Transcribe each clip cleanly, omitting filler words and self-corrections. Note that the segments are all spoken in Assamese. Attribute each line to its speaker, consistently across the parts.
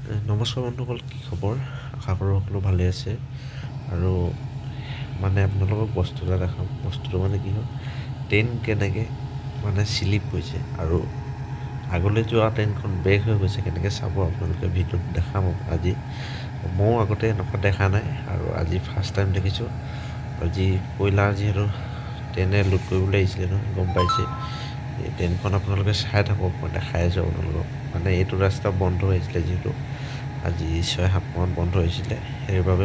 Speaker 1: নমস্কাৰ বন্ধুসকল, কি খবৰ? আশা কৰোঁ সকলো ভালে আছে। আৰু আপোনালোকক বস্তু এটা দেখাম। বস্তুটো কি হ'ল, ট্ৰেইন কেনেকৈ শ্লিপ হৈছে আৰু আগলৈ যোৱা ট্ৰেইনখন ব্ৰেক হৈ গৈছে কেনেকৈ চাব আপোনালোকে। ভিডিঅ'ত দেখাম আজি। ময়ো আগতে এনেকুৱা দেখা নাই আৰু আজি ফাৰ্ষ্ট টাইম দেখিছোঁ। আজি কয়লা যিহেতু ট্ৰেইনে লোড কৰিবলৈ আহিছিলে নহয়, গম পাইছে। এই ট্ৰেইনখন আপোনালোকে চাই থাকক, মই দেখাই আছোঁ আপোনালোকক। এইটো ৰাস্তা বন্ধ হৈছিলে, যিহেতু আজি 6-7 মানত বন্ধ হৈছিলে। সেইবাবে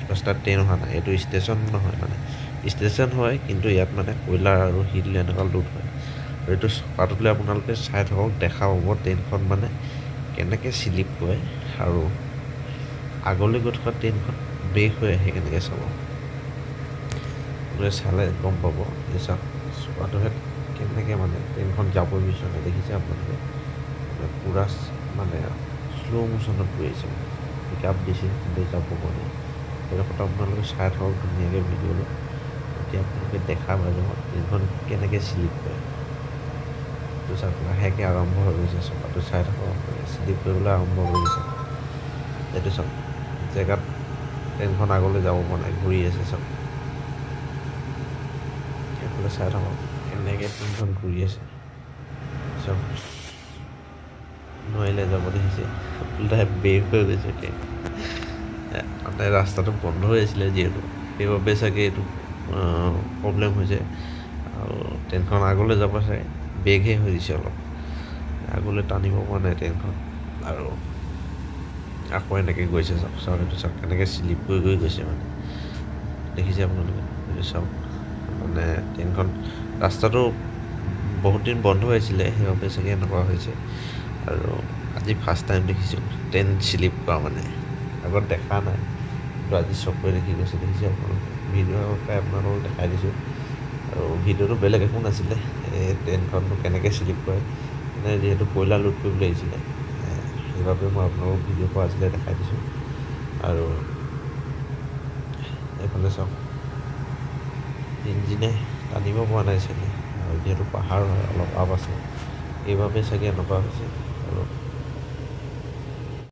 Speaker 1: ৰাস্তাত ট্ৰেইন অহা নাই। এইটো ষ্টেচন নহয়, ষ্টেচন হয়, কিন্তু ইয়াত কয়লা আৰু শিল এনেকুৱা লোড হয়। আৰু এইটো চকাটোলৈ আপোনালোকে চাই থাকক, দেখা পাব ট্ৰেইনখন কেনেকৈ শ্লিপ কৰে আৰু আগলৈ গৈ থকা ট্ৰেইনখন ব্ৰেক হৈ আহে কেনেকৈ চাব। চালে গম পাব। এই চাওক, চকাটোহে কেনেকৈ ট্ৰেইনখন যাব বিচৰা নাই, দেখিছে আপোনালোকে। পূৰা শ্ল' মোশ্যনত গৈ আছে। পিক আপ দিছে কিন্তু যাব পৰা নাই। সেইডোখৰত আপোনালোকে চাই থাকক ধুনীয়াকৈ ভিডিঅ'টো। এতিয়া আপোনালোকে দেখা পাই যাব ট্ৰেইনখন কেনেকৈ শ্লিপ কৰে। এইটো চাওক, লাহেকৈ আৰম্ভ হৈ গৈছে। চকাটো চাই থাকক আপোনালোকে, শ্লিপ কৰিবলৈ আৰম্ভ কৰিছে। এইটো চাওক, জেগাত ট্ৰেইনখন আগলৈ যাব পৰা নাই, ঘূৰি আছে চাওক। এইফালে চাই থাকক কেনেকৈ ট্ৰেইনখন ঘূৰি আছে চাওক। নোৱাৰিলে যাব, দেখিছে ওলোটাই ব্ৰেক হৈ গৈছে ট্ৰেইন। ৰাস্তাটো বন্ধ হৈ আছিলে যিহেতু, সেইবাবে চাগে এইটো প্ৰব্লেম হৈছে। আৰু ট্ৰেইনখন আগলৈ যাব চাগে ব্ৰেকহে হৈ দিছে, অলপ আগলৈ টানিব পৰা নাই ট্ৰেইনখন। আৰু আকৌ এনেকৈ গৈছে চাওক। এইটো চাওক কেনেকৈ শ্লিপ কৰি গৈছে দেখিছে আপোনালোকে। এইটো চাওক, ট্ৰেইনখন ৰাস্তাটো বহুত দিন বন্ধ হৈছিলে, সেইবাবে চাগে এনেকুৱা হৈছে। আৰু আজি ফাৰ্ষ্ট টাইম দেখিছোঁ ট্ৰেইন শ্লিপ কৰা। আগত দেখা নাই, কিন্তু আজি চকুৰে দেখি গৈছে। দেখিছে আপোনালোকে, ভিডিঅ' পাই আপোনালোকক দেখাই দিছোঁ। আৰু ভিডিঅ'টো বেলেগ একো নাছিলে, এই ট্ৰেইনখননো কেনেকৈ শ্লিপ কৰে। যিহেতু কয়লা লোড কৰিবলৈ আহিছিলে, সেইবাবে মই আপোনালোকক ভিডিঅ' পৰা আজিলৈ দেখাই দিছোঁ। আৰু এইফালে চাওক, ইঞ্জিনে টানিব পৰা নাই চাগে। আৰু যিহেতু পাহাৰ হয়, অলপ আপ আছে, সেইবাবে চাগে এনেকুৱা হৈছে। আৰু